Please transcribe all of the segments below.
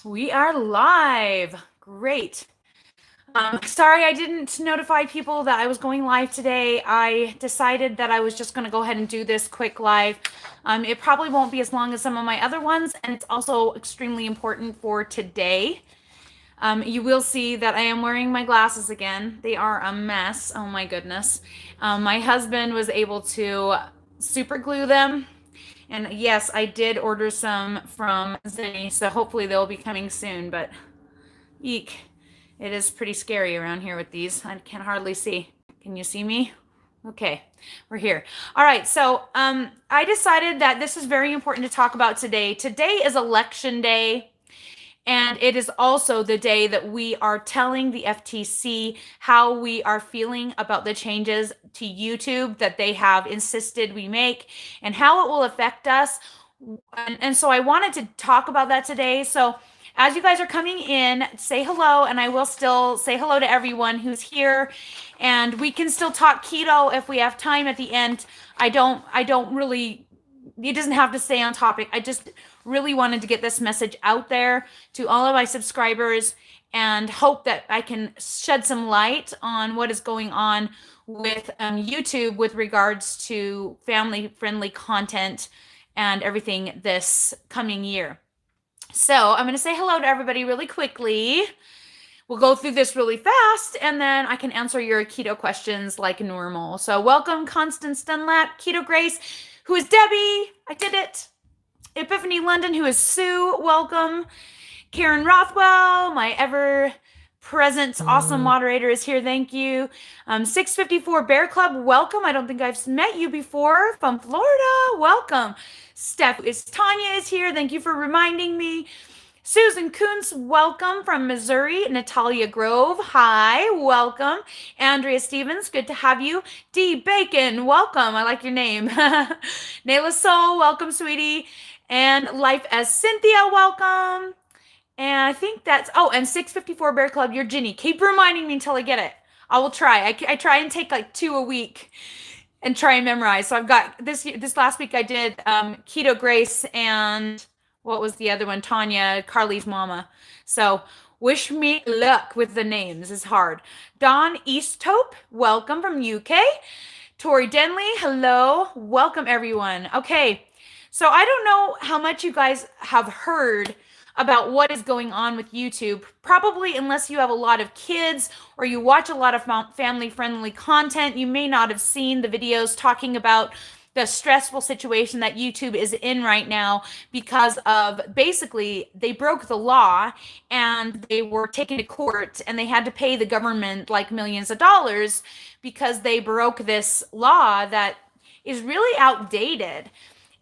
We are live. Great. Sorry I didn't notify people that I was going live today. I decided that I was just going to go ahead and do this quick live. It probably won't be as long as some of my other ones, and it's also extremely important for today. You will see that I am wearing my glasses again. They are a mess. Oh my goodness. My husband was able to super glue them. And yes, I did order some from Zenny, so hopefully they'll be coming soon. But eek, it is pretty scary around here with these. I can hardly see. Can you see me? Okay, we're here. All right, so I decided that this is very important to talk about today. Today is election day. And it is also the day that we are telling the FTC how we are feeling about the changes to YouTube that they have insisted we make and how it will affect us. And so I wanted to talk about that today. So as you guys are coming in, say hello, and I will still say hello to everyone who's here. And we can still talk keto if we have time at the end. I don't really, it doesn't have to stay on topic. I just really wanted to get this message out there to all of my subscribers and hope that I can shed some light on what is going on with YouTube with regards to family friendly content and everything this coming year. So I'm going to say hello to everybody really quickly. We'll go through this really fast, and then I can answer your keto questions like normal. So welcome, Constance Dunlap, Keto Grace, who is Debbie. I did it. Epiphany London, who is Sue. Welcome. Karen Rothwell, my ever-present awesome moderator, is here. Thank you. 654 Bear Club, welcome. I don't think I've met you before. From Florida, welcome. Steph is Tanya is here. Thank you for reminding me. Susan Kuntz, welcome from Missouri. Natalia Grove, hi, welcome. Andrea Stevens, good to have you. D. Bacon, welcome. I like your name. Nayla Soul, welcome, sweetie. And Life as Cynthia, welcome. And I think that's, oh, and 654 Bear Club, you're Ginny. Keep reminding me until I get it. I will try. I try and take like 2 a week and try and memorize. So I've got this last week I did Keto Grace and what was the other one? Tanya, Carly's mama. So wish me luck with the names. It's hard. Dawn Easthope, welcome from UK. Tori Denley, hello. Welcome everyone. Okay. So I don't know how much you guys have heard about what is going on with YouTube. Probably unless you have a lot of kids or you watch a lot of family-friendly content, you may not have seen the videos talking about the stressful situation that YouTube is in right now because of basically they broke the law and they were taken to court and they had to pay the government like millions of dollars because they broke this law that is really outdated.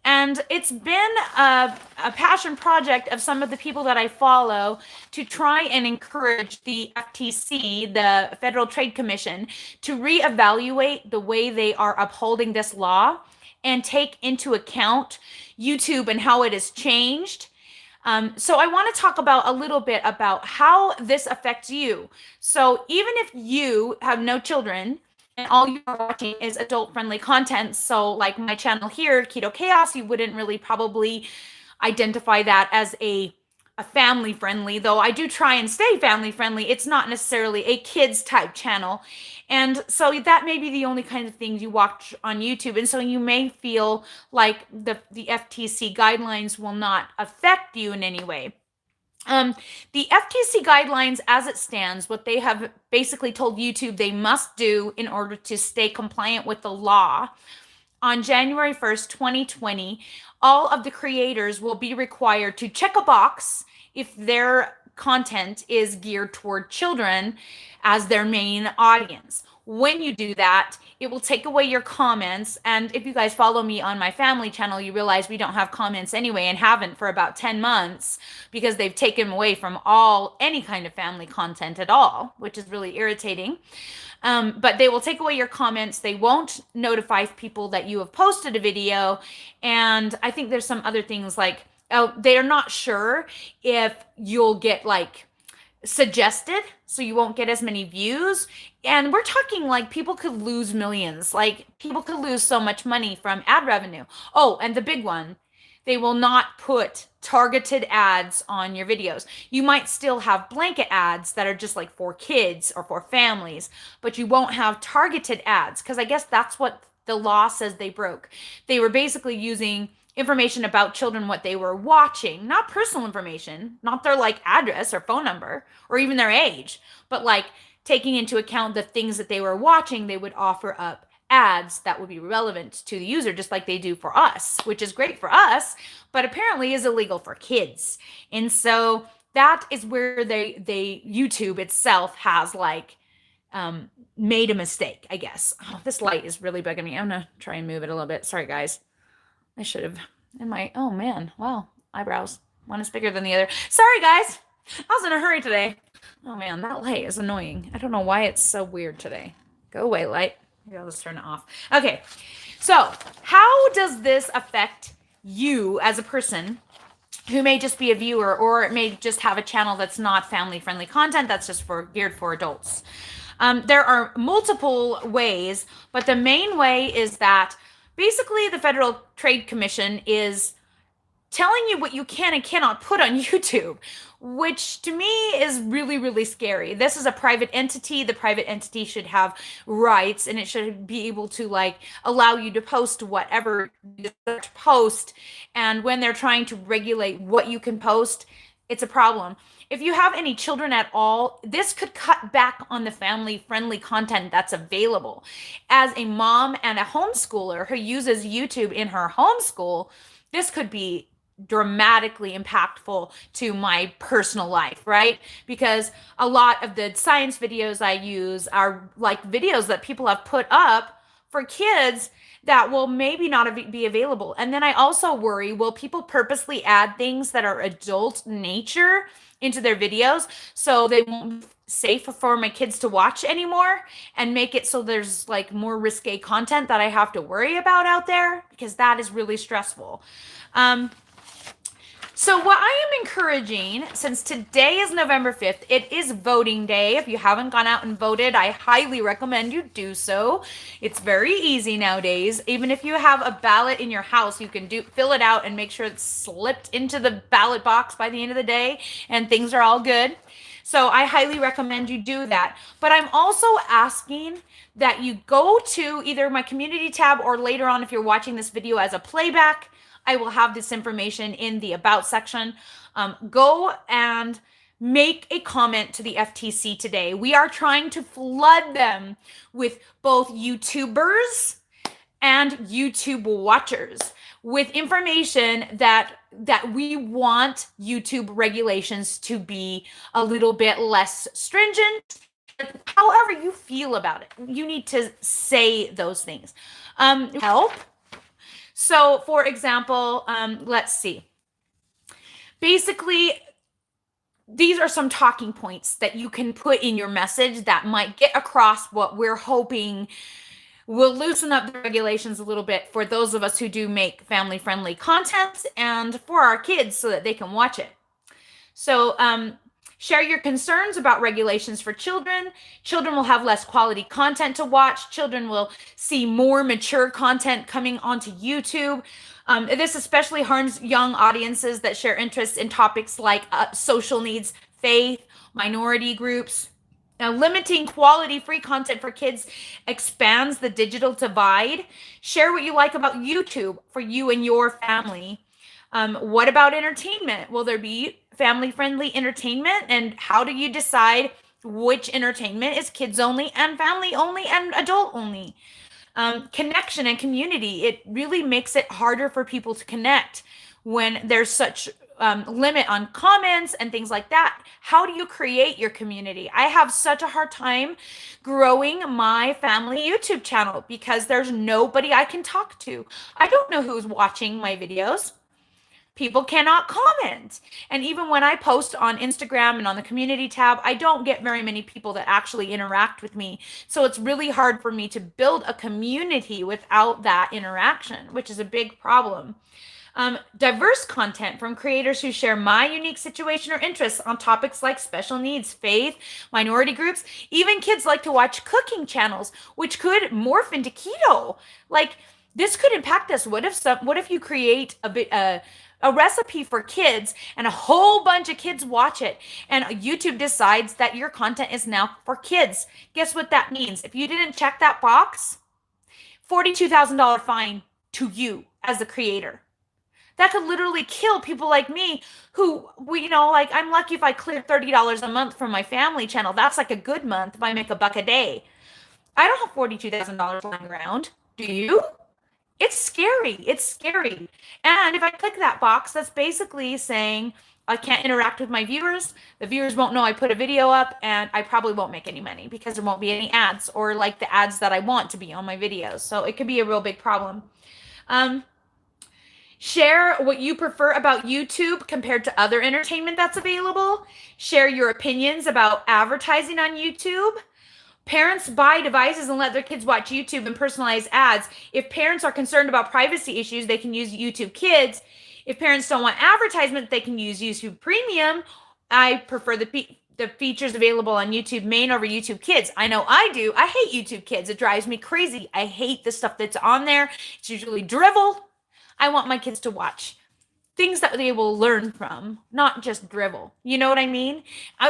And it's been a passion project of some of the people that I follow to try and encourage the FTC, the Federal Trade Commission, to reevaluate the way they are upholding this law and take into account YouTube and how it has changed. So I want to talk about a little bit about how this affects you. So even if you have no children, and all you're watching is adult-friendly content. So like my channel here, Ketochaos, you wouldn't really probably identify that as a family-friendly, though I do try and stay family-friendly. It's not necessarily a kids type channel. And so that may be the only kind of things you watch on YouTube. And so you may feel like the FTC guidelines will not affect you in any way. The FTC guidelines as it stands, what they have basically told YouTube they must do in order to stay compliant with the law, on January 1st, 2020, all of the creators will be required to check a box if their content is geared toward children as their main audience. When you do that, it will take away your comments. And if you guys follow me on my family channel, you realize we don't have comments anyway and haven't for about 10 months because they've taken away from any kind of family content at all, which is really irritating. But they will take away your comments. They won't notify people that you have posted a video. And I think there's some other things like, they are not sure if you'll get like suggested, so you won't get as many views. And we're talking like people could lose millions. Like people could lose so much money from ad revenue. Oh, and the big one, They will not put targeted ads on your videos. You might still have blanket ads that are just like for kids or for families, but you won't have targeted ads, because I guess that's what the law says they broke. They were basically using information about children, what they were watching, not personal information, not their like address or phone number or even their age, but like taking into account the things that they were watching. They would offer up ads that would be relevant to the user, just like they do for us, which is great for us, but apparently is illegal for kids. And so that is where they YouTube itself has like made a mistake, I guess. Oh, this light is really bugging me. I'm gonna try and move it a little bit. Sorry, guys. I should have oh man, wow, eyebrows. One is bigger than the other. Sorry, guys. I was in a hurry today. Oh man, that light is annoying. I don't know why it's so weird today. Go away, light. Maybe I'll just turn it off. Okay, so how does this affect you as a person who may just be a viewer, or it may just have a channel that's not family-friendly content, that's just geared for adults? There are multiple ways, but the main way is that basically the Federal Trade Commission is telling you what you can and cannot put on YouTube, which to me is really, really scary. This is a private entity. The private entity should have rights, and it should be able to like allow you to post whatever you post. And when they're trying to regulate what you can post, it's a problem. If you have any children at all, this could cut back on the family-friendly content that's available. As a mom and a homeschooler who uses YouTube in her homeschool, this could be dramatically impactful to my personal life, right? Because a lot of the science videos I use are like videos that people have put up for kids that will maybe not be available. And then I also worry, will people purposely add things that are adult nature into their videos so they won't be safe for my kids to watch anymore, and make it so there's like more risque content that I have to worry about out there, because that is really stressful. So what I am encouraging, since today is November 5th, it is voting day. If you haven't gone out and voted, I highly recommend you do so. It's very easy nowadays. Even if you have a ballot in your house, you can fill it out and make sure it's slipped into the ballot box by the end of the day, and things are all good. So I highly recommend you do that. But I'm also asking that you go to either my community tab, or later on if you're watching this video as a playback, I will have this information in the about section. Go and make a comment to the FTC today. We are trying to flood them with both YouTubers and YouTube watchers with information that we want YouTube regulations to be a little bit less stringent. However you feel about it, you need to say those things. Help. So, for example, let's see. Basically, these are some talking points that you can put in your message that might get across what we're hoping will loosen up the regulations a little bit for those of us who do make family-friendly content, and for our kids so that they can watch it. So, share your concerns about regulations for children. Children will have less quality content to watch. Children will see more mature content coming onto YouTube. This especially harms young audiences that share interests in topics like social needs, faith, minority groups. Now, limiting quality-free content for kids expands the digital divide. Share what you like about YouTube for you and your family. What about entertainment? Will there be family-friendly entertainment? And how do you decide which entertainment is kids only and family only and adult only? Connection and community. It really makes it harder for people to connect when there's such limit on comments and things like that. How do you create your community? I have such a hard time growing my family YouTube channel because there's nobody I can talk to. I don't know who's watching my videos. People cannot comment. And even when I post on Instagram and on the community tab, I don't get very many people that actually interact with me. So it's really hard for me to build a community without that interaction, which is a big problem. Diverse content from creators who share my unique situation or interests on topics like special needs, faith, minority groups. Even kids like to watch cooking channels, which could morph into keto. Like, This could impact us. What if you create a recipe for kids and a whole bunch of kids watch it and YouTube decides that your content is now for kids? Guess what that means? If you didn't check that box, $42,000 fine to you as the creator. That could literally kill people like me who, like, I'm lucky if I clear $30 a month from my family channel. That's like a good month if I make $1 a day. I don't have $42,000 lying around. Do you? It's scary. It's scary. And if I click that box, that's basically saying I can't interact with my viewers. The viewers won't know I put a video up, and I probably won't make any money because there won't be any ads or like the ads that I want to be on my videos. So it could be a real big problem. Share what you prefer about YouTube compared to other entertainment that's available. Share your opinions about advertising on YouTube. Parents buy devices and let their kids watch YouTube and personalize ads. If parents are concerned about privacy issues, they can use YouTube Kids. If parents don't want advertisement, they can use YouTube Premium. I prefer the features available on YouTube Main over YouTube Kids. I know I do. I hate YouTube Kids. It drives me crazy. I hate the stuff that's on there. It's usually drivel. I want my kids to watch things that they will learn from, not just drivel. You know what I mean?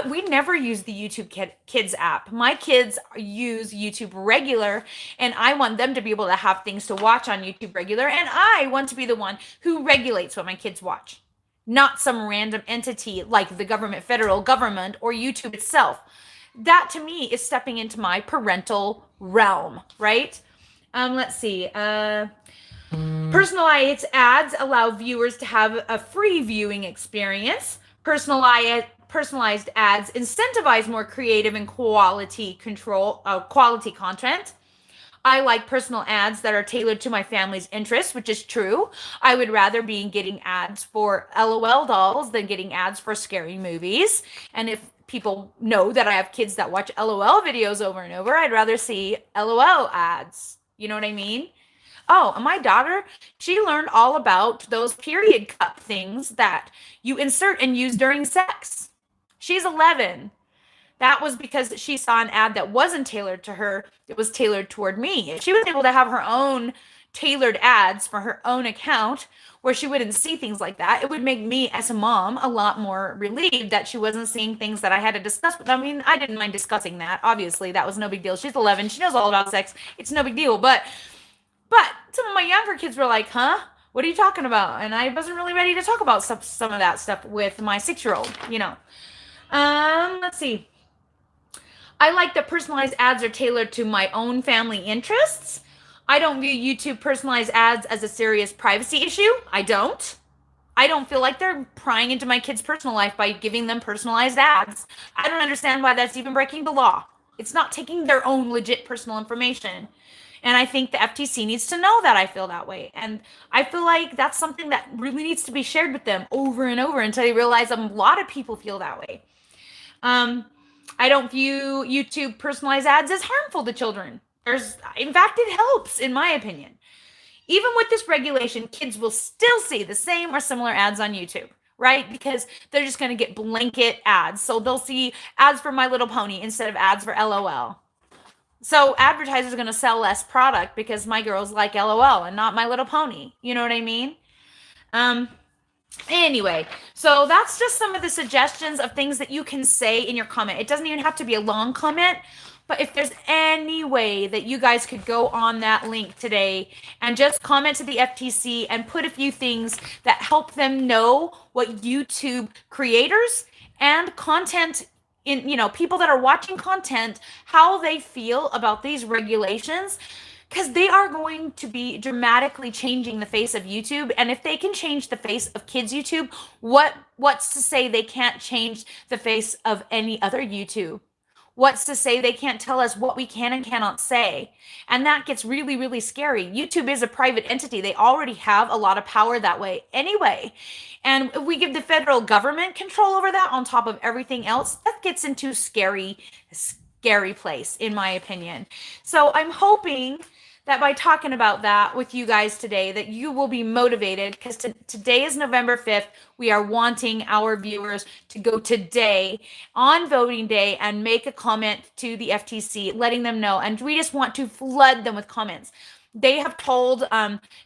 We never use the YouTube Kids app. My kids use YouTube regular, and I want them to be able to have things to watch on YouTube regular, and I want to be the one who regulates what my kids watch, not some random entity like the federal government, or YouTube itself. That to me is stepping into my parental realm, right? Let's see. Personalized ads allow viewers to have a free viewing experience. Personalized ads incentivize more creative and quality content. I like personal ads that are tailored to my family's interests, which is true. I would rather be getting ads for LOL dolls than getting ads for scary movies. And if people know that I have kids that watch LOL videos over and over, I'd rather see LOL ads. You know what I mean? Oh, and my daughter, she learned all about those period cup things that you insert and use during sex. She's 11. That was because she saw an ad that wasn't tailored to her. It was tailored toward me. If she was able to have her own tailored ads for her own account where she wouldn't see things like that, it would make me as a mom a lot more relieved that she wasn't seeing things that I had to discuss with. I mean, I didn't mind discussing that. Obviously, that was no big deal. She's 11. She knows all about sex. It's no big deal. But some of my younger kids were like, huh? What are you talking about? And I wasn't really ready to talk about some of that stuff with my 6-year-old, Let's see. I like that personalized ads are tailored to my own family interests. I don't view YouTube personalized ads as a serious privacy issue. I don't feel like they're prying into my kids' personal life by giving them personalized ads. I don't understand why that's even breaking the law. It's not taking their own legit personal information. And I think the FTC needs to know that I feel that way. And I feel like that's something that really needs to be shared with them over and over until they realize a lot of people feel that way. I don't view YouTube personalized ads as harmful to children. In fact, it helps, in my opinion. Even with this regulation, kids will still see the same or similar ads on YouTube, right? Because they're just going to get blanket ads. So they'll see ads for My Little Pony instead of ads for LOL. So advertisers are going to sell less product because my girls like LOL and not My Little Pony. You know what I mean? Anyway, so that's just some of the suggestions of things that you can say in your comment. It doesn't even have to be a long comment, but if there's any way that you guys could go on that link today and just comment to the FTC and put a few things that help them know what YouTube creators and content people that are watching content, how they feel about these regulations, because they are going to be dramatically changing the face of YouTube. And if they can change the face of kids YouTube, what's to say they can't change the face of any other YouTube? What's to say they can't tell us what we can and cannot say? And that gets really, really scary. YouTube is a private entity. They already have a lot of power that way anyway. And if we give the federal government control over that on top of everything else, that gets into scary place, in my opinion. So I'm hoping that by talking about that with you guys today, that you will be motivated, because today is November 5th. We are wanting our viewers to go today on voting day and make a comment to the FTC, letting them know. And we just want to flood them with comments. They have told,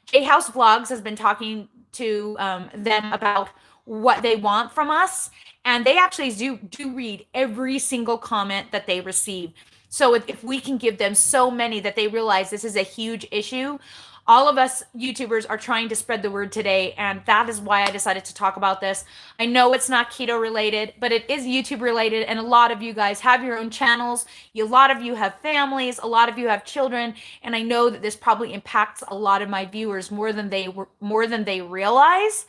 J House Vlogs has been talking to them about what they want from us. And they actually do read every single comment that they receive. So if we can give them so many that they realize this is a huge issue, all of us YouTubers are trying to spread the word today, and that is why I decided to talk about this. I know it's not keto related, but it is YouTube related, and a lot of you guys have your own channels. A lot of you have families, a lot of you have children, and I know that this probably impacts a lot of my viewers more than they realize.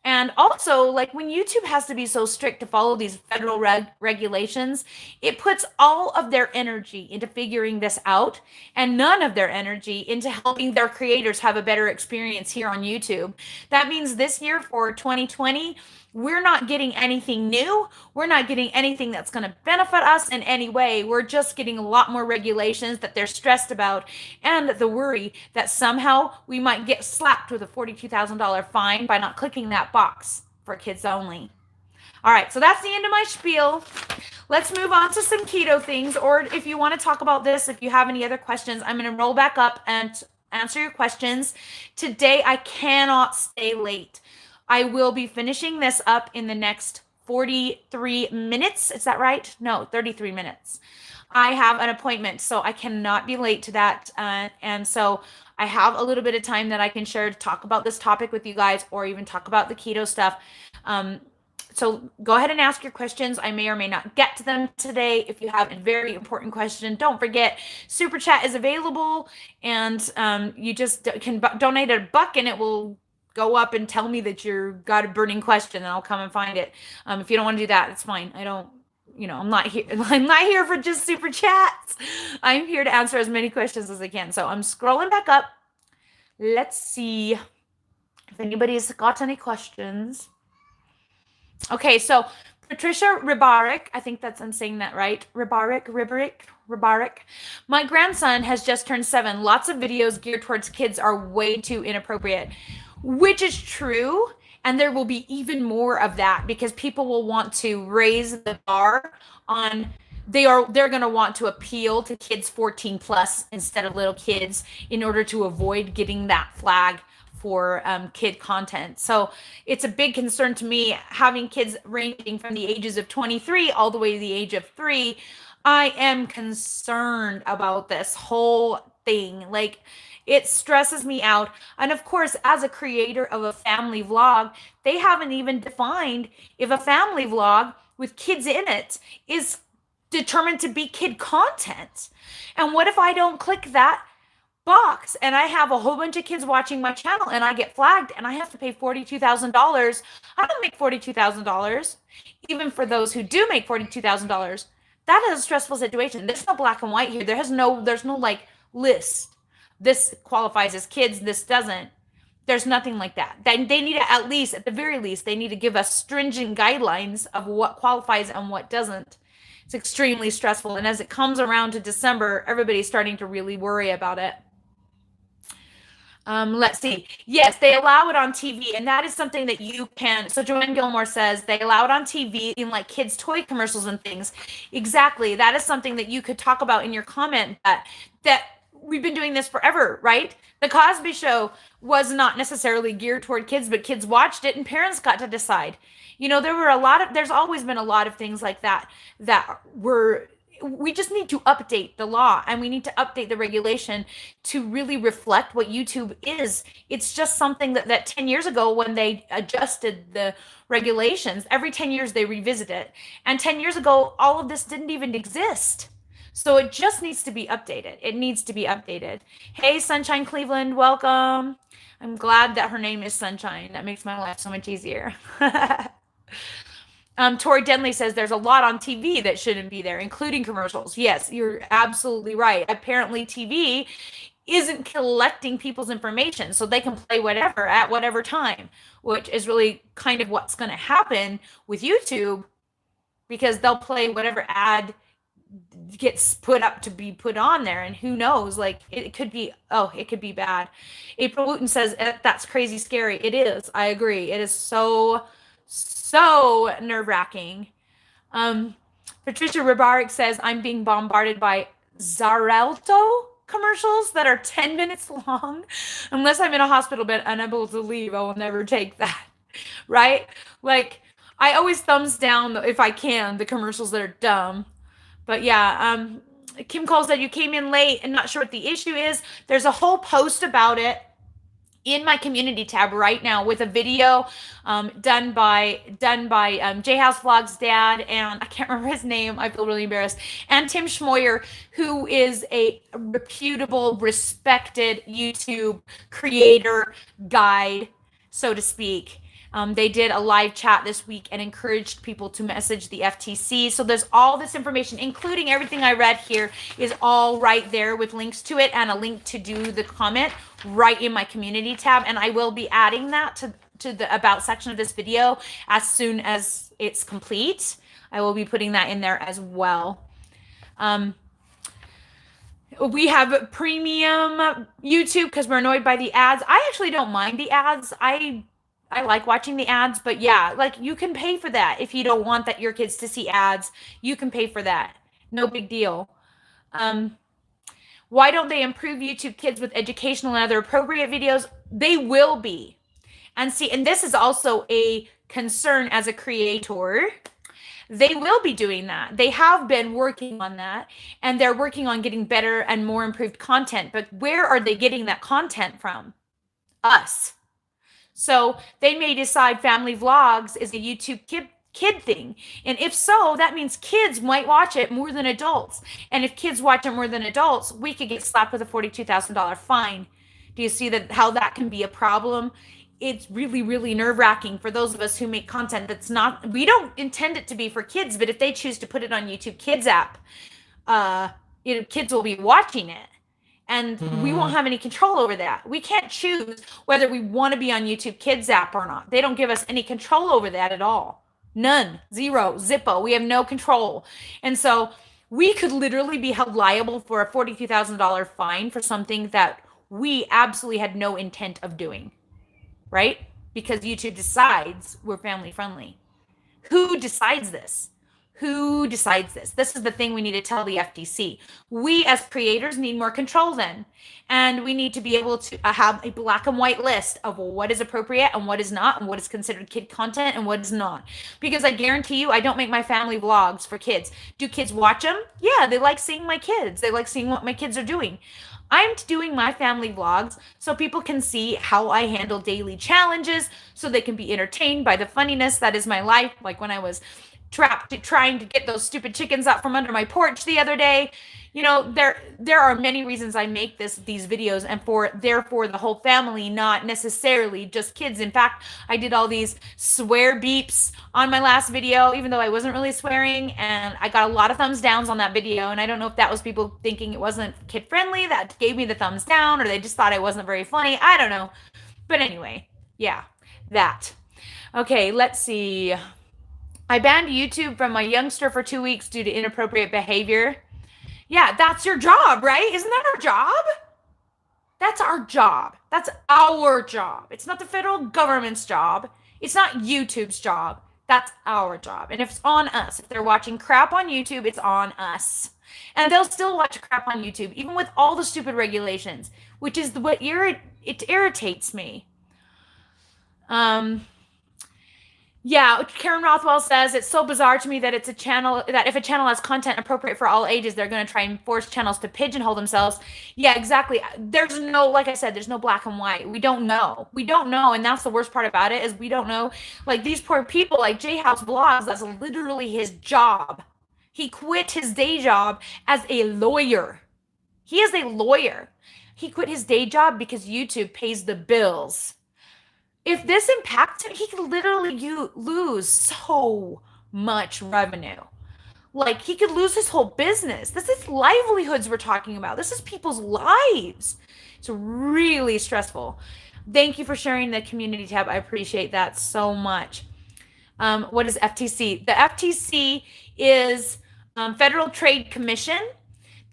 And also, like when YouTube has to be so strict to follow these federal regulations, it puts all of their energy into figuring this out and none of their energy into helping their creators have a better experience here on YouTube. That means this year for 2020, we're not getting anything new. We're not getting anything that's going to benefit us in any way. We're just getting a lot more regulations that they're stressed about, and the worry that somehow we might get slapped with a $42,000 fine by not clicking that box for kids only. All right, so that's the end of my spiel. Let's move on to some keto things, or if you want to talk about this, if you have any other questions, I'm going to roll back up and answer your questions. Today, I cannot stay late. I will be finishing this up in the next 43 minutes. Is that right? No, 33 minutes. I have an appointment, so I cannot be late to that. And so I have a little bit of time that I can share to talk about this topic with you guys, or even talk about the keto stuff. So go ahead and ask your questions. I may or may not get to them today. If you have a very important question, don't forget, Super Chat is available, and you just can donate $1 and it will go up and tell me that you've got a burning question, and I'll come and find it. If you don't want to do that, it's fine. I don't, I'm not here. I'm not here for just super chats. I'm here to answer as many questions as I can. So I'm scrolling back up. Let's see if anybody's got any questions. Okay, so Patricia Ribarik, I think I'm saying that right. Ribarik. My grandson has just turned 7. Lots of videos geared towards kids are way too inappropriate, which is true. And there will be even more of that because people will want to raise the bar on, they're going to want to appeal to kids 14 plus instead of little kids in order to avoid getting that flag for kid content. So it's a big concern to me, having kids ranging from the ages of 23 all the way to the age of 3. I am concerned about this whole thing. Like, it stresses me out. And of course, as a creator of a family vlog, they haven't even defined if a family vlog with kids in it is determined to be kid content. And what if I don't click that box and I have a whole bunch of kids watching my channel and I get flagged and I have to pay $42,000? I don't make $42,000. Even for those who do make $42,000, that is a stressful situation. There's no black and white here. There's no like list. This qualifies as kids, this doesn't. There's nothing like that. They need to, at least, at the very least, they need to give us stringent guidelines of what qualifies and what doesn't. It's extremely stressful. And as it comes around to December, everybody's starting to really worry about it. Let's see. Yes, they allow it on TV, and that is something that you can. So Joanne Gilmore says they allow it on TV in like kids' toy commercials and things. Exactly. That is something that you could talk about in your comment, that we've been doing this forever, right? The Cosby Show was not necessarily geared toward kids, but kids watched it and parents got to decide. There's always been a lot of things like that we just need to update the law, and we need to update the regulation to really reflect what YouTube is. It's just something that 10 years ago, when they adjusted the regulations, every 10 years they revisit it. And 10 years ago, all of this didn't even exist. So it just needs to be updated. It needs to be updated. Hey, Sunshine Cleveland, welcome. I'm glad that her name is Sunshine. That makes my life so much easier. Tori Denley says there's a lot on TV that shouldn't be there, including commercials. Yes, you're absolutely right. Apparently, TV isn't collecting people's information, so they can play whatever at whatever time, which is really kind of what's going to happen with YouTube, because they'll play whatever ad gets put up to be put on there, and who knows, like it could be bad. April Wooten says that's crazy scary. It is. I agree. It is so nerve-wracking. Patricia Ribarik says I'm being bombarded by Zarelto. commercials that are 10 minutes long, unless I'm in a hospital bed unable to leave, I will never take that. Right? Like, I always thumbs down if I can the commercials that are dumb. But yeah, Kim Cole said you came in late and not sure what the issue is. There's a whole post about it in my community tab right now with a video done by J House Vlogs dad, and I can't remember his name. I feel really embarrassed. And Tim Schmoyer, who is a reputable, respected YouTube creator guide, so to speak. They did a live chat this week and encouraged people to message the FTC. So there's all this information, including everything I read here, is all right there with links to it and a link to do the comment right in my community tab. And I will be adding that to the about section of this video as soon as it's complete. I will be putting that in there as well. We have premium YouTube because we're annoyed by the ads. I actually don't mind the ads. I like watching the ads, but yeah, like you can pay for that. If you don't want that your kids to see ads, you can pay for that. No big deal. Why don't they improve YouTube Kids with educational and other appropriate videos? They will be. And see, and this is also a concern as a creator. They will be doing that. They have been working on that, and they're working on getting better and more improved content. But where are they getting that content from? Us. So they may decide family vlogs is a YouTube kid thing. And if so, that means kids might watch it more than adults. And if kids watch it more than adults, we could get slapped with a $42,000 fine. Do you see that how that can be a problem? It's really, really nerve-wracking for those of us who make content that's not, we don't intend it to be for kids, but if they choose to put it on YouTube Kids app, kids will be watching it. And we won't have any control over that. We can't choose whether we want to be on YouTube Kids app or not. They don't give us any control over that at all. None. Zero. Zippo. We have no control. And so we could literally be held liable for a $42,000 fine for something that we absolutely had no intent of doing. Right? Because YouTube decides we're family friendly. Who decides this? Who decides this? This is the thing we need to tell the FTC. We as creators need more control then. And we need to be able to have a black and white list of what is appropriate and what is not, and what is considered kid content and what is not. Because I guarantee you, I don't make my family vlogs for kids. Do kids watch them? Yeah, they like seeing my kids. They like seeing what my kids are doing. I'm doing my family vlogs so people can see how I handle daily challenges, so they can be entertained by the funniness that is my life. Like when I was trapped trying to get those stupid chickens out from under my porch the other day. You know, there are many reasons I make these videos, and therefore the whole family, not necessarily just kids. In fact, I did all these swear beeps on my last video, even though I wasn't really swearing, and I got a lot of thumbs downs on that video. And I don't know if that was people thinking it wasn't kid friendly that gave me the thumbs down, or they just thought I wasn't very funny. I don't know. But anyway, yeah, that. Okay, let's see. I banned YouTube from my youngster for 2 weeks due to inappropriate behavior. Yeah, that's your job, right? Isn't that our job? That's our job. That's our job. It's not the federal government's job. It's not YouTube's job. That's our job. And if it's on us, if they're watching crap on YouTube, it's on us. And they'll still watch crap on YouTube, even with all the stupid regulations, which is what irritates me. Yeah, Karen Rothwell says, it's so bizarre to me that it's a channel, that if a channel has content appropriate for all ages, they're going to try and force channels to pigeonhole themselves. Yeah, exactly. There's no, like I said, there's no black and white. We don't know. We don't know. And that's the worst part about it, is we don't know. Like these poor people, like J House Vlogs, that's literally his job. He quit his day job as a lawyer. He is a lawyer. He quit his day job because YouTube pays the bills. If this impacts him, he could literally lose so much revenue. Like, he could lose his whole business. This is livelihoods we're talking about. This is people's lives. It's really stressful. Thank you for sharing the community tab. I appreciate that so much. What is FTC? The FTC is Federal Trade Commission.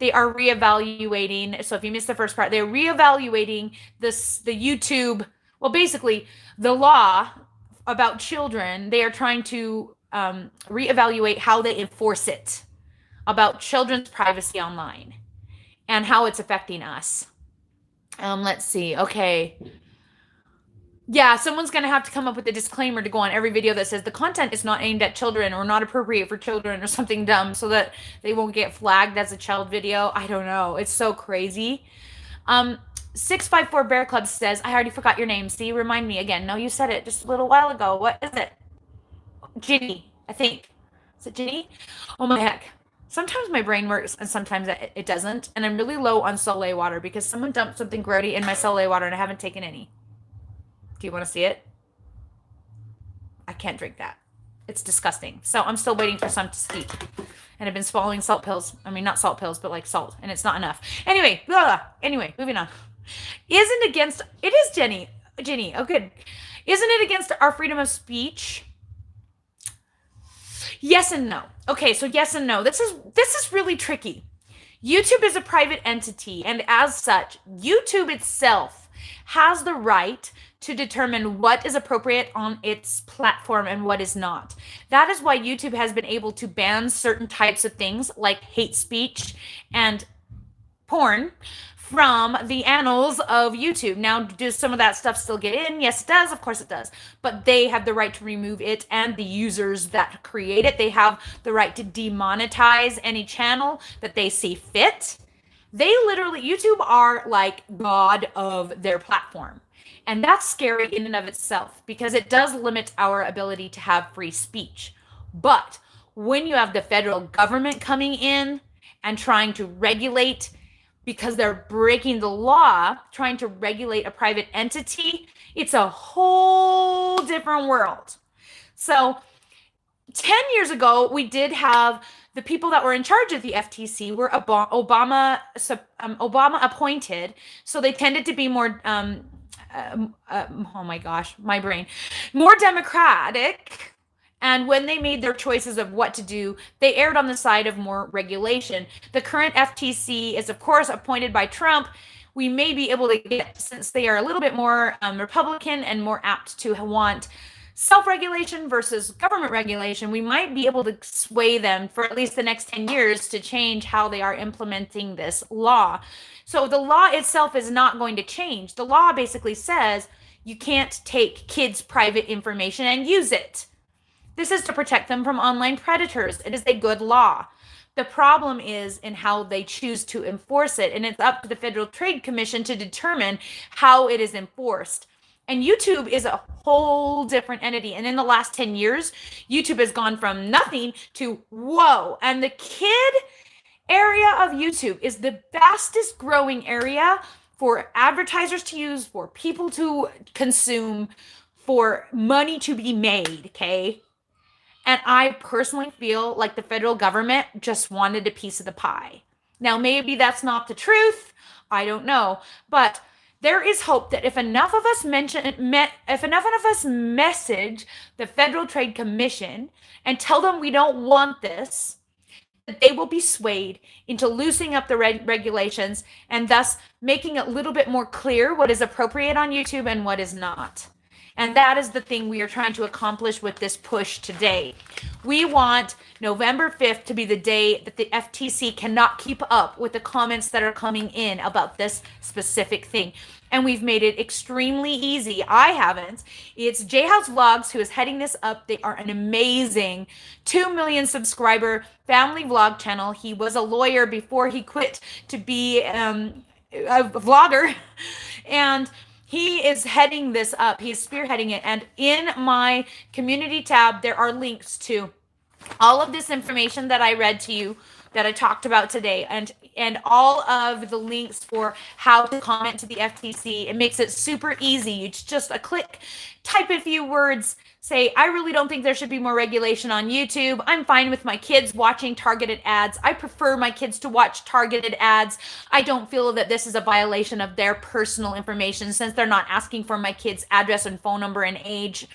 They are reevaluating. So if you missed the first part, they're reevaluating the YouTube. Well, basically, the law about children, they are trying to reevaluate how they enforce it about children's privacy online. and how it's affecting us. Let's see. Okay. Yeah, someone's going to have to come up with a disclaimer to go on every video that says the content is not aimed at children or not appropriate for children or something dumb so that they won't get flagged as a child video. I don't know. It's so crazy. 654 Bear Club says, I already forgot your name. See, remind me again. No, you said it just a little while ago. What is it? Ginny, I think. Is it Ginny? Oh my heck. Sometimes my brain works and sometimes it doesn't. And I'm really low on Soleil water because someone dumped something grody in my Soleil water and I haven't taken any. Do you want to see it? I can't drink that. It's disgusting. So I'm still waiting for some to speak. And I've been swallowing salt pills. I mean, not salt pills, but like salt. And it's not enough. Anyway, Anyway, moving on. It is Jenny. Oh, good. Isn't it against our freedom of speech? Yes and no. Okay, so yes and no. This is really tricky. YouTube is a private entity, and as such, YouTube itself has the right to determine what is appropriate on its platform and what is not. That is why YouTube has been able to ban certain types of things like hate speech and porn from the annals of YouTube. Now, does some of that stuff still get in? Yes, it does. Of course it does. But they have the right to remove it, and the users that create it, they have the right to demonetize any channel that they see fit. YouTube are like God of their platform. And that's scary in and of itself because it does limit our ability to have free speech. But when you have the federal government coming in and trying to regulate, because they're breaking the law, trying to regulate a private entity, it's a whole different world. So 10 years ago, we did have the people that were in charge of the FTC were Obama appointed. So they tended to be more, oh my gosh, my brain, more democratic. And when they made their choices of what to do, they erred on the side of more regulation. The current FTC is, of course, appointed by Trump. We may be able to get, since they are a little bit more Republican and more apt to want self-regulation versus government regulation, we might be able to sway them for at least the next 10 years to change how they are implementing this law. So the law itself is not going to change. The law basically says you can't take kids' private information and use it. This is to protect them from online predators. It is a good law. The problem is in how they choose to enforce it, and it's up to the Federal Trade Commission to determine how it is enforced. And YouTube is a whole different entity. And in the last 10 years, YouTube has gone from nothing to whoa. And the kid area of YouTube is the fastest growing area for advertisers to use, for people to consume, for money to be made, okay? And I personally feel like the federal government just wanted a piece of the pie. Now, maybe that's not the truth. I don't know. But there is hope that if enough of us message the Federal Trade Commission and tell them we don't want this, that they will be swayed into loosening up the regulations and thus making it a little bit more clear what is appropriate on YouTube and what is not. And that is the thing we are trying to accomplish with this push today. We want November 5th to be the day that the FTC cannot keep up with the comments that are coming in about this specific thing. And we've made it extremely easy. I haven't. It's J House Vlogs who is heading this up. They are an amazing 2 million subscriber family vlog channel. He was a lawyer before he quit to be a vlogger. And he is heading this up. He's spearheading it. And in my community tab, there are links to all of this information that I read to you, that I talked about today, and all of the links for how to comment to the FTC. It makes it super easy. It's just a click, type a few words, say, I really don't think there should be more regulation on YouTube. I'm fine with my kids watching targeted ads. I prefer my kids to watch targeted ads. I don't feel that this is a violation of their personal information since they're not asking for my kids' address and phone number and age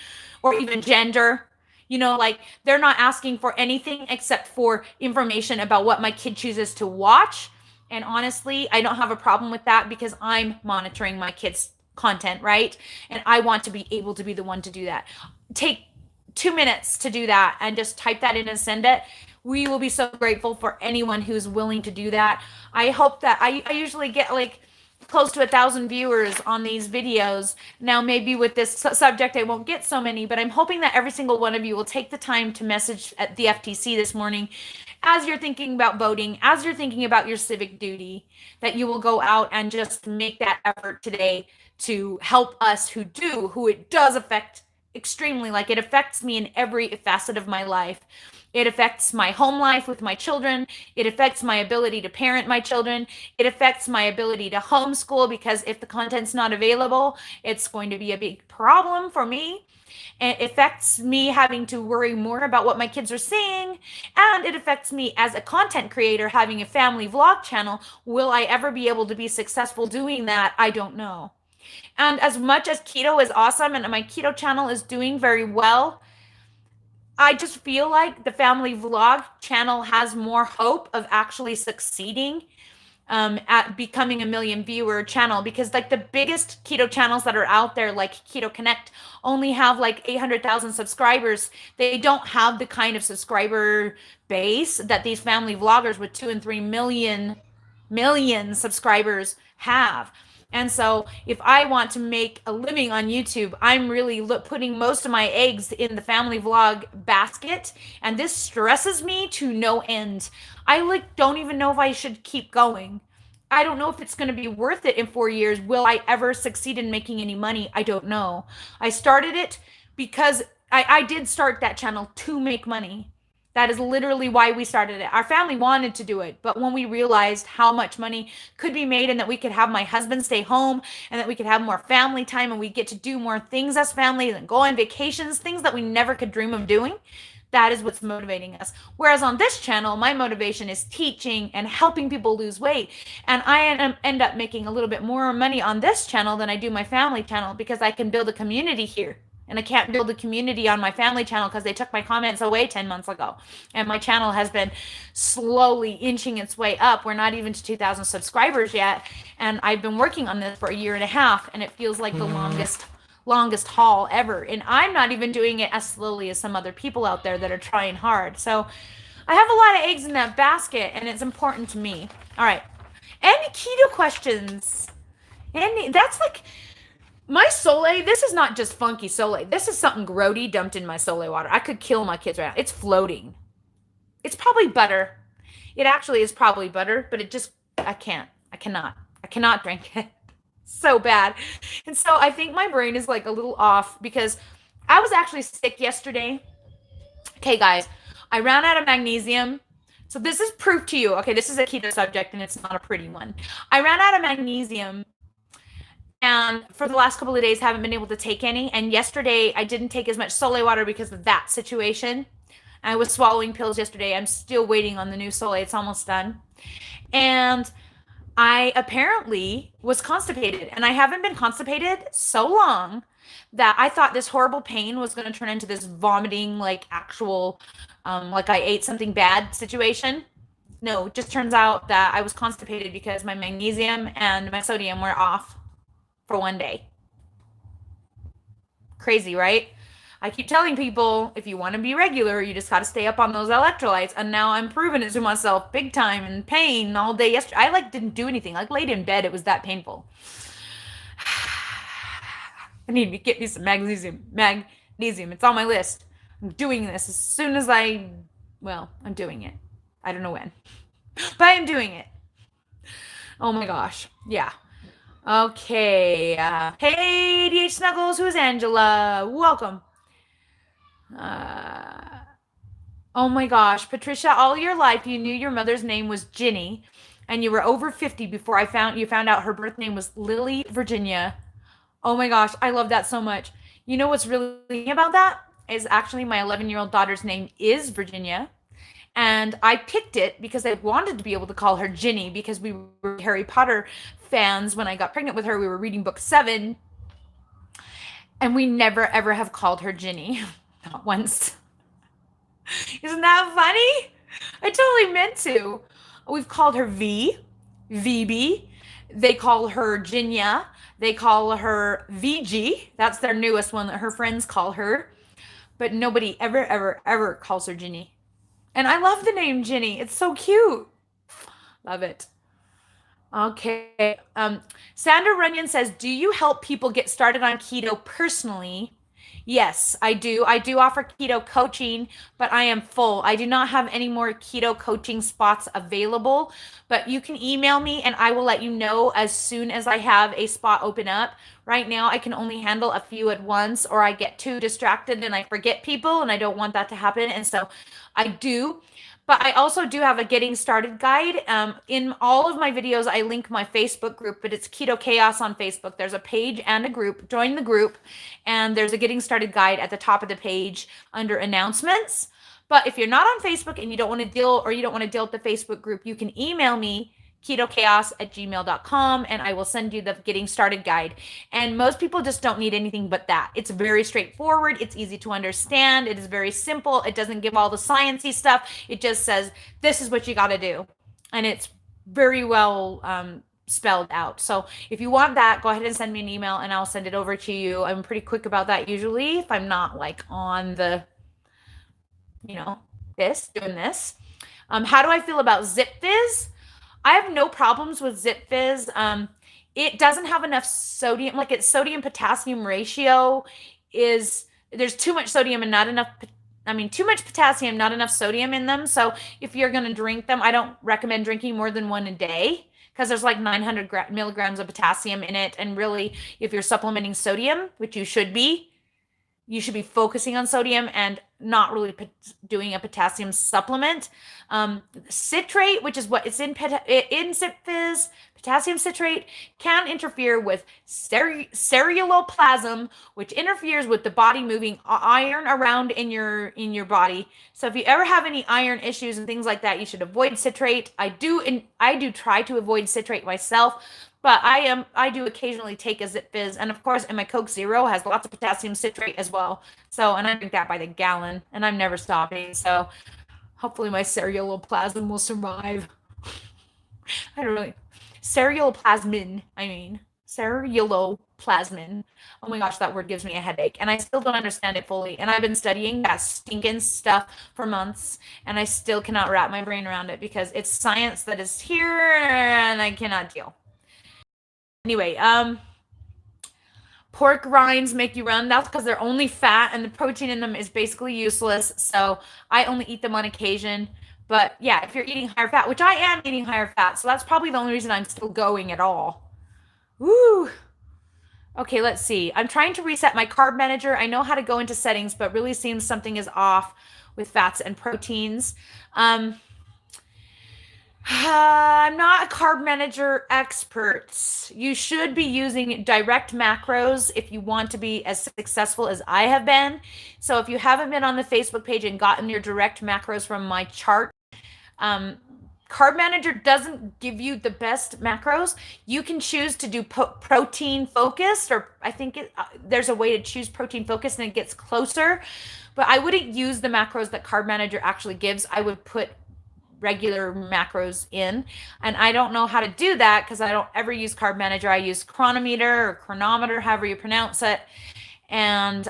or even gender. You know, like they're not asking for anything except for information about what my kid chooses to watch. And honestly, I don't have a problem with that because I'm monitoring my kids' content, right? And I want to be able to be the one to do that. Take 2 minutes to do that and just type that in and send it. we will be so grateful for anyone who's willing to do that. I hope that I usually get like close to 1,000 viewers on these videos. Now, maybe with this subject, I won't get so many, but I'm hoping that every single one of you will take the time to message at the FTC this morning as you're thinking about voting, as you're thinking about your civic duty, that you will go out and just make that effort today to help us who it does affect extremely. Like, it affects me in every facet of my life. It affects my home life with my children. It affects my ability to parent my children. It affects my ability to homeschool, because if the content's not available, it's going to be a big problem for me. It affects me having to worry more about what my kids are seeing. And it affects me as a content creator having a family vlog channel. Will I ever be able to be successful doing that? I don't know. And as much as keto is awesome and my keto channel is doing very well, I just feel like the family vlog channel has more hope of actually succeeding at becoming a million viewer channel, because like the biggest keto channels that are out there, like Keto Connect, only have like 800,000 subscribers. They don't have the kind of subscriber base that these family vloggers with 2 and 3 million subscribers have. And so if I want to make a living on YouTube, I'm really putting most of my eggs in the family vlog basket. And this stresses me to no end. I like don't even know if I should keep going. I don't know if it's going to be worth it in 4 years. Will I ever succeed in making any money? I don't know. I started it because I did start that channel to make money. That is literally why we started it. Our family wanted to do it, but when we realized how much money could be made and that we could have my husband stay home and that we could have more family time and we get to do more things as families and go on vacations, things that we never could dream of doing, that is what's motivating us. Whereas on this channel, my motivation is teaching and helping people lose weight. And I end up making a little bit more money on this channel than I do my family channel, because I can build a community here. And I can't build a community on my family channel because they took my comments away 10 months ago. And my channel has been slowly inching its way up. We're not even to 2,000 subscribers yet. And I've been working on this for a year and a half, and it feels like the longest haul ever. And I'm not even doing it as slowly as some other people out there that are trying hard. So I have a lot of eggs in that basket, and it's important to me. All right. Any keto questions? That's like... my Soleil, this is not just funky Soleil. This is something grody dumped in my Soleil water. I could kill my kids right now. It's floating. It's probably butter. It actually is probably butter, but it just, I cannot drink it. So bad. And so I think my brain is like a little off, because I was actually sick yesterday. Okay, guys, I ran out of magnesium. So this is proof to you. Okay, this is a keto subject and it's not a pretty one. I ran out of magnesium. And for the last couple of days, haven't been able to take any. And yesterday, I didn't take as much Soleil water because of that situation. I was swallowing pills yesterday. I'm still waiting on the new Soleil. It's almost done. And I apparently was constipated. And I haven't been constipated so long that I thought this horrible pain was going to turn into this vomiting, like actual, like I ate something bad situation. No, it just turns out that I was constipated because my magnesium and my sodium were off for one day. Crazy, right? I keep telling people, if you want to be regular, you just got to stay up on those electrolytes. And now I'm proving it to myself big time, in pain all day yesterday. I didn't do anything. I laid in bed. It was that painful. I need to get me some magnesium. It's on my list. I'm doing this as soon as I'm doing it. I don't know when, but I'm doing it. Oh my gosh. Yeah. Okay. Hey, DH Snuggles, who's Angela? Welcome. Oh my gosh, Patricia, all your life you knew your mother's name was Ginny, and you were over 50 before you found out her birth name was Lily Virginia. Oh my gosh, I love that so much. You know what's really about that is actually my 11-year-old daughter's name is Virginia. And I picked it because I wanted to be able to call her Ginny, because we were Harry Potter fans. When I got pregnant with her, we were reading book 7. And we never, ever have called her Ginny. Not once. Isn't that funny? I totally meant to. We've called her VB. They call her Ginya. They call her VG. That's their newest one that her friends call her. But nobody ever, ever, ever calls her Ginny. And I love the name Ginny. It's so cute. Love it. Okay. Sandra Runyon says, do you help people get started on keto personally? Yes, I do. I do offer keto coaching, but I am full. I do not have any more keto coaching spots available, but you can email me and I will let you know as soon as I have a spot open up. Right now, I can only handle a few at once, or I get too distracted and I forget people, and I don't want that to happen. And so I do. But I also do have a getting started guide. In all of my videos, I link my Facebook group, but it's Keto Chaos on Facebook. There's a page and a group. Join the group, and there's a getting started guide at the top of the page under announcements. But if you're not on Facebook and you don't want to deal, or you don't want to deal with the Facebook group, you can email me ketochaos@gmail.com, and I will send you the getting started guide. And most people just don't need anything but that. It's very straightforward. It's easy to understand. It is very simple. It doesn't give all the sciencey stuff. It just says, this is what you got to do. And it's very well spelled out. So if you want that, go ahead and send me an email and I'll send it over to you. I'm pretty quick about that usually if I'm not like on the, doing this. How do I feel about Zip Fizz? I have no problems with Zip Fizz. It doesn't have enough sodium, like its sodium potassium ratio there's too much sodium and not enough, too much potassium, not enough sodium in them. So if you're going to drink them, I don't recommend drinking more than one a day because there's like 900 milligrams of potassium in it. And really, if you're supplementing sodium, which you should be focusing on sodium and not really doing a potassium supplement. Citrate, which is what it's in Zip Fizz, potassium citrate can interfere with ceruloplasm, which interferes with the body moving iron around in your body. So if you ever have any iron issues and things like that, you should avoid citrate. I do try to avoid citrate myself. But I do occasionally take a Zip Fizz, and of course, and my Coke Zero has lots of potassium citrate as well. So, and I drink that by the gallon, and I'm never stopping. So, hopefully, my ceruloplasm will survive. I don't really ceruloplasmin. Ceruloplasmin. Oh my gosh, that word gives me a headache, and I still don't understand it fully. And I've been studying that stinking stuff for months, and I still cannot wrap my brain around it because it's science that is here, and I cannot deal. Anyway, pork rinds make you run. That's because they're only fat and the protein in them is basically useless. So I only eat them on occasion. But yeah, if you're eating higher fat, which I am eating higher fat, so that's probably the only reason I'm still going at all. Woo. Okay, let's see. I'm trying to reset my carb manager. I know how to go into settings, but really seems something is off with fats and proteins. I'm not a carb manager expert. You should be using direct macros if you want to be as successful as I have been. So if you haven't been on the Facebook page and gotten your direct macros from my chart, Carb Manager doesn't give you the best macros. You can choose to do protein focused, or I think there's a way to choose protein focused and it gets closer. But I wouldn't use the macros that Carb Manager actually gives. I would put regular macros in, and I don't know how to do that because I don't ever use Carb Manager. I use Chronometer or Chronometer, however you pronounce it. And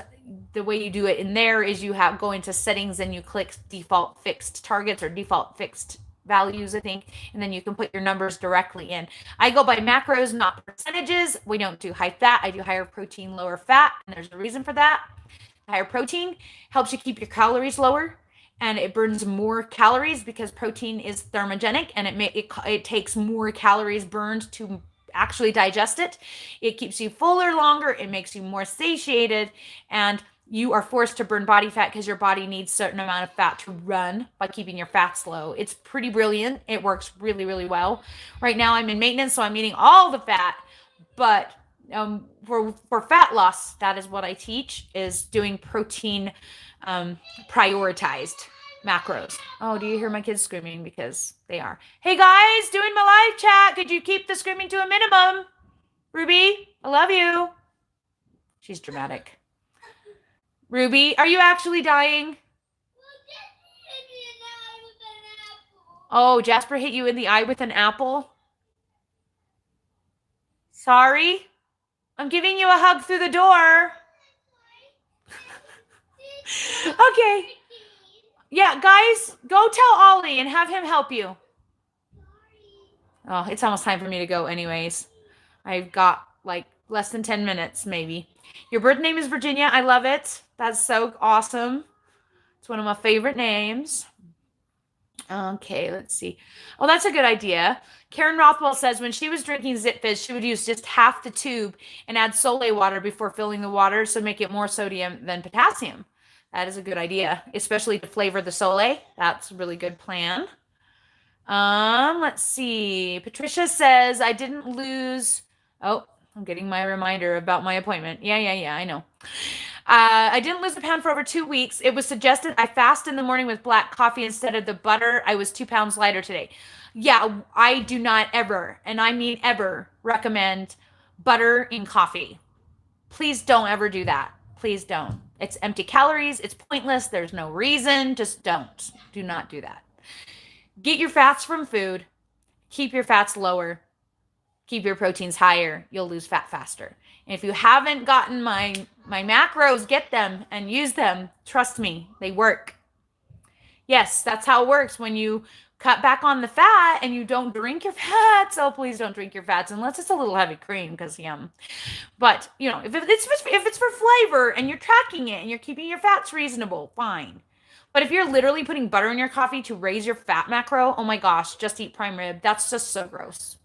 the way you do it in there is you go into settings and you click default fixed targets or default fixed values, I think, and then you can put your numbers directly in. I go by macros, not percentages. We don't do high fat. I do higher protein, lower fat, and there's a reason for that. Higher protein helps you keep your calories lower, and it burns more calories because protein is thermogenic, and it takes more calories burned to actually digest it. It keeps you fuller longer. It makes you more satiated, and you are forced to burn body fat because your body needs a certain amount of fat to run by keeping your fats low. It's pretty brilliant. It works really, really well. Right now I'm in maintenance, so I'm eating all the fat, but for fat loss, that is what I teach, is doing protein prioritized macros. Oh, do you hear my kids screaming? Because they are. Hey guys, doing my live chat. Could you keep the screaming to a minimum? Ruby, I love you. She's dramatic. Ruby, are you actually dying? Oh, Jasper hit you in the eye with an apple? Sorry. I'm giving you a hug through the door. Okay. Yeah, guys, go tell Ollie and have him help you. Oh, it's almost time for me to go anyways. I've got like less than 10 minutes, maybe. Your birth name is Virginia. I love it. That's so awesome. It's one of my favorite names. Okay, let's see. Oh, that's a good idea. Karen Rothwell says when she was drinking Zit Fizz, she would use just half the tube and add Soleil water before filling the water, so make it more sodium than potassium. That is a good idea, especially to flavor the Soleil. That's a really good plan. Let's see. Patricia says I didn't lose. Oh, I'm getting my reminder about my appointment. Yeah, I know. I didn't lose a pound for over 2 weeks. It was suggested I fast in the morning with black coffee instead of the butter. I was 2 pounds lighter today. Yeah, I do not ever, and I mean ever, recommend butter in coffee. Please don't ever do that. Please don't. It's empty calories. It's pointless. There's no reason. Just don't. Do not do that. Get your fats from food. Keep your fats lower. Keep your proteins higher. You'll lose fat faster. And if you haven't gotten my macros, get them and use them. Trust me, they work. Yes, that's how it works. When you cut back on the fat and you don't drink your fats, oh, please don't drink your fats unless it's a little heavy cream, because yum. But, you know, if it's for flavor and you're tracking it and you're keeping your fats reasonable, fine. But if you're literally putting butter in your coffee to raise your fat macro, oh my gosh, just eat prime rib. That's just so gross.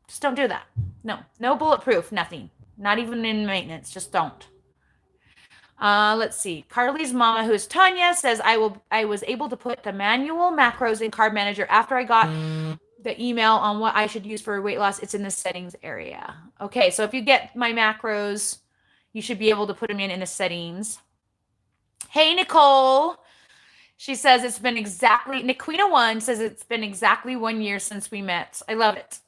Just don't do that. No bulletproof, nothing. Not even in maintenance. Just don't. Let's see. Carly's mama, who is Tanya, says I was able to put the manual macros in Carb Manager after I got the email on what I should use for weight loss. It's in the settings area. Okay, so if you get my macros, you should be able to put them in the settings. Hey, Nicole. She says it's been exactly, Niquina1 says it's been exactly 1 year since we met. I love it.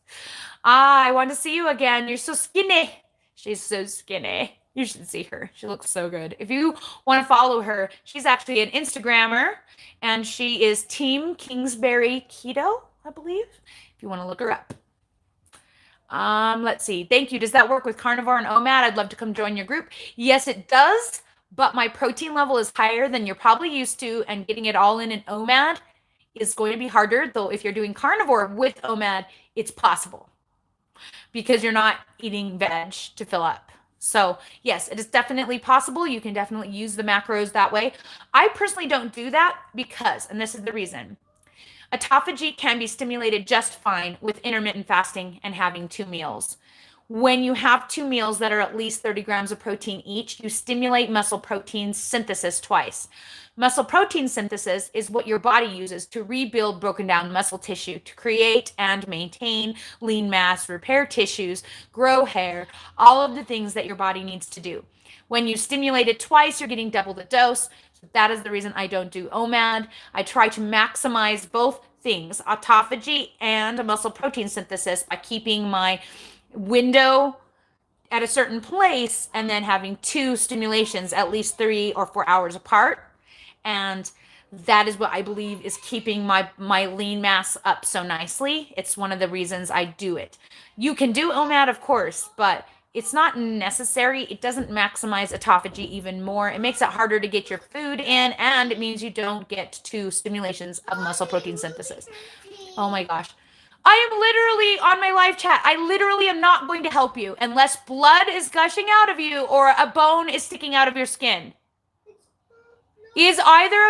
I want to see you again. You're so skinny. She's so skinny. You should see her. She looks so good. If you want to follow her, she's actually an Instagrammer, and she is Team Kingsbury Keto, I believe, if you want to look her up. Let's see. Thank you. Does that work with carnivore and OMAD? I'd love to come join your group. Yes, it does, but my protein level is higher than you're probably used to, and getting it all in an OMAD is going to be harder, though if you're doing carnivore with OMAD, it's possible because you're not eating veg to fill up. So yes, it is definitely possible. You can definitely use the macros that way. I personally don't do that because, and this is the reason, autophagy can be stimulated just fine with intermittent fasting and having 2 meals. When you have 2 meals that are at least 30 grams of protein each, you stimulate muscle protein synthesis twice. Muscle protein synthesis is what your body uses to rebuild broken down muscle tissue, to create and maintain lean mass, repair tissues, grow hair, all of the things that your body needs to do. When you stimulate it twice, you're getting double the dose. So that is the reason I don't do OMAD. I try to maximize both things, autophagy and muscle protein synthesis, by keeping my window at a certain place and then having 2 stimulations at least 3 or 4 hours apart. And that is what I believe is keeping my lean mass up so nicely. It's one of the reasons I do it. You can do OMAD, of course, but it's not necessary. It doesn't maximize autophagy even more. It makes it harder to get your food in, and it means you don't get 2 stimulations of muscle protein synthesis. Oh my gosh. I am literally on my live chat. I literally am not going to help you unless blood is gushing out of you or a bone is sticking out of your skin. Are either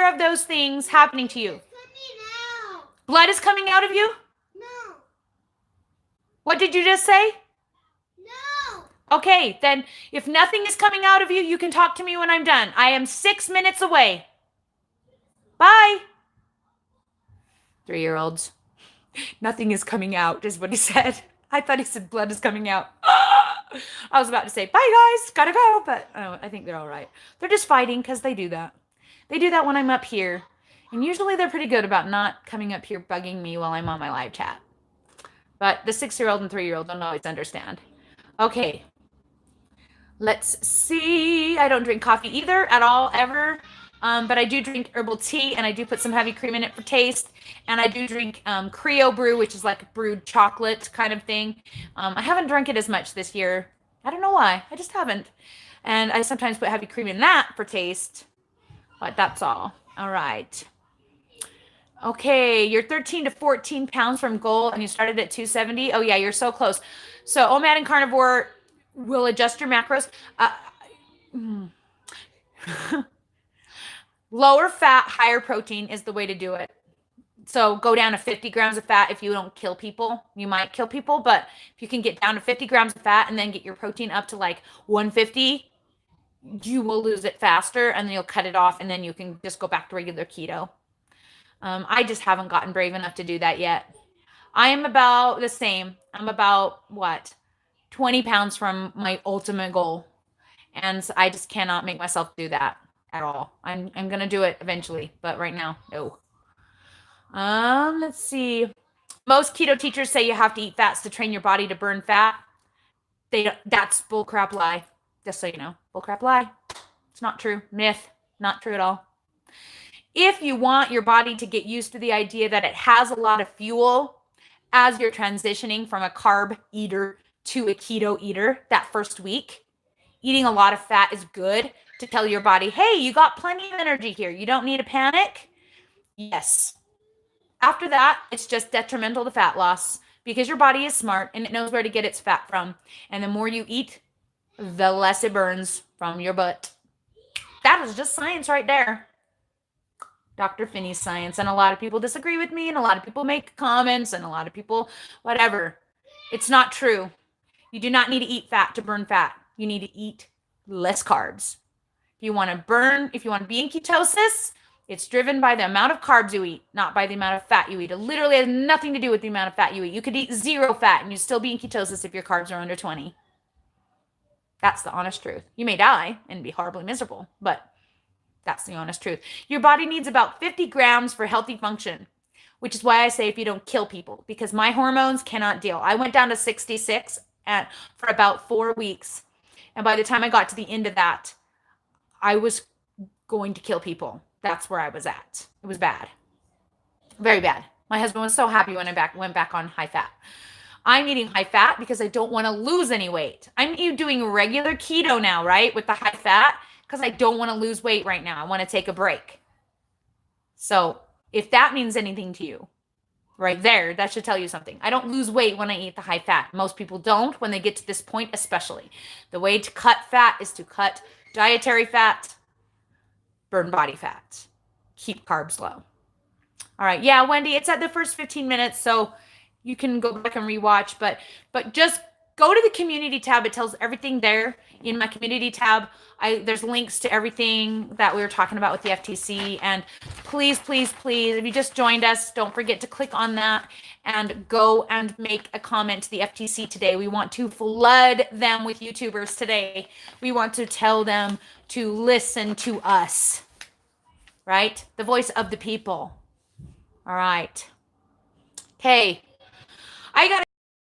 of those things happening to you? Blood is coming out of you? No. What did you just say? No. Okay, then if nothing is coming out of you, you can talk to me when I'm done. I am 6 minutes away. Bye. 3-year-olds. Nothing is coming out, is what he said. I thought he said blood is coming out. I was about to say, bye guys, gotta go, but I think they're all right. They're just fighting because they do that. They do that when I'm up here. And usually they're pretty good about not coming up here bugging me while I'm on my live chat. But the 6-year-old and 3-year-old don't always understand. Okay. Let's see. I don't drink coffee either at all, ever. But I do drink herbal tea, and I do put some heavy cream in it for taste. And I do drink Creo Brew, which is like brewed chocolate kind of thing. I haven't drunk it as much this year. I don't know why. I just haven't. And I sometimes put heavy cream in that for taste. but that's all. All right. Okay, you're 13 to 14 pounds from goal and you started at 270. Oh, yeah, you're so close. So, OMAD and carnivore will adjust your macros. Lower fat, higher protein is the way to do it. So go down to 50 grams of fat if you don't kill people. You might kill people, but if you can get down to 50 grams of fat and then get your protein up to like 150, you will lose it faster and then you'll cut it off and then you can just go back to regular keto. I just haven't gotten brave enough to do that yet. I am about the same. I'm about 20 pounds from my ultimate goal. And I just cannot make myself do that at all. I'm going to do it eventually, but right now, no. Let's see. Most keto teachers say you have to eat fats to train your body to burn fat. That's bullcrap lie. Just so you know, bullcrap lie. It's not true. Myth. Not true at all. If you want your body to get used to the idea that it has a lot of fuel as you're transitioning from a carb eater to a keto eater that first week, eating a lot of fat is good to tell your body, hey, you got plenty of energy here. You don't need to panic. Yes. After that, it's just detrimental to fat loss because your body is smart and it knows where to get its fat from. And the more you eat, the less it burns from your butt. That is just science right there. Dr. Finney's science. And a lot of people disagree with me and a lot of people make comments and a lot of people, whatever. It's not true. You do not need to eat fat to burn fat. You need to eat less carbs. If you want to be in ketosis, it's driven by the amount of carbs you eat, not by the amount of fat you eat. It literally has nothing to do with the amount of fat you eat. You could eat 0 fat and you'd still be in ketosis if your carbs are under 20. That's the honest truth. You may die and be horribly miserable, but that's the honest truth. Your body needs about 50 grams for healthy function, which is why I say if you don't kill people, because my hormones cannot deal. I went down to 66 for about 4 weeks. And by the time I got to the end of that, I was going to kill people. That's where I was at. It was bad. Very bad. My husband was so happy when I went back on high fat. I'm eating high fat because I don't want to lose any weight. I'm doing regular keto now, right? With the high fat, because I don't want to lose weight right now. I want to take a break. So if that means anything to you, right there, that should tell you something. I don't lose weight when I eat the high fat. Most people don't when they get to this point, especially. The way to cut fat is to cut dietary fat, burn body fat, keep carbs low. All right. Yeah, Wendy, it's at the first 15 minutes, so you can go back and rewatch, but just go to the community tab. It tells everything there. In my community tab, there's links to everything that we were talking about with the FTC. And please, please, please, if you just joined us, don't forget to click on that and go and make a comment to the FTC today. We want to flood them with YouTubers today. We want to tell them to listen to us, right? The voice of the people. All right. Okay. I got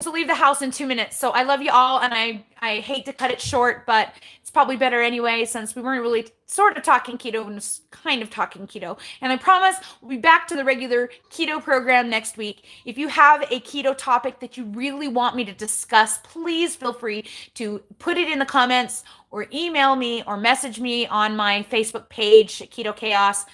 to leave the house in 2 minutes. So I love you all. And I hate to cut it short, but it's probably better anyway, since we weren't really sort of talking keto and just kind of talking keto. And I promise we'll be back to the regular keto program next week. If you have a keto topic that you really want me to discuss, please feel free to put it in the comments or email me or message me on my Facebook page, Keto Chaos.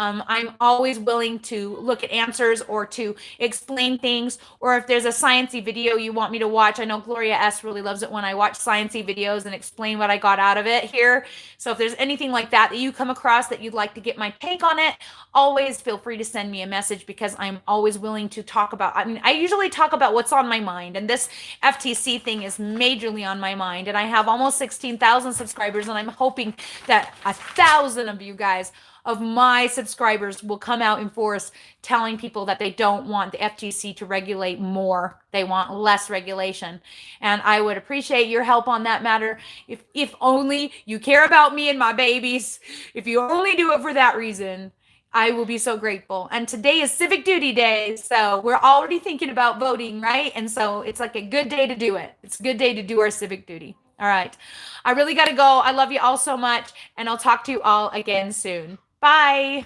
I'm always willing to look at answers or to explain things, or if there's a sciencey video you want me to watch. I know Gloria S. really loves it when I watch sciencey videos and explain what I got out of it here. So if there's anything like that you come across that you'd like to get my take on it, always feel free to send me a message, because I'm always willing to talk about, I usually talk about what's on my mind, and this FTC thing is majorly on my mind, and I have almost 16,000 subscribers, and I'm hoping that 1,000 of you guys of my subscribers will come out in force telling people that they don't want the FTC to regulate more. They want less regulation. And I would appreciate your help on that matter. If only you care about me and my babies, if you only do it for that reason, I will be so grateful. And today is Civic Duty Day, so we're already thinking about voting, right? And so it's like a good day to do it. It's a good day to do our civic duty. All right. I really got to go. I love you all so much, and I'll talk to you all again soon. Bye.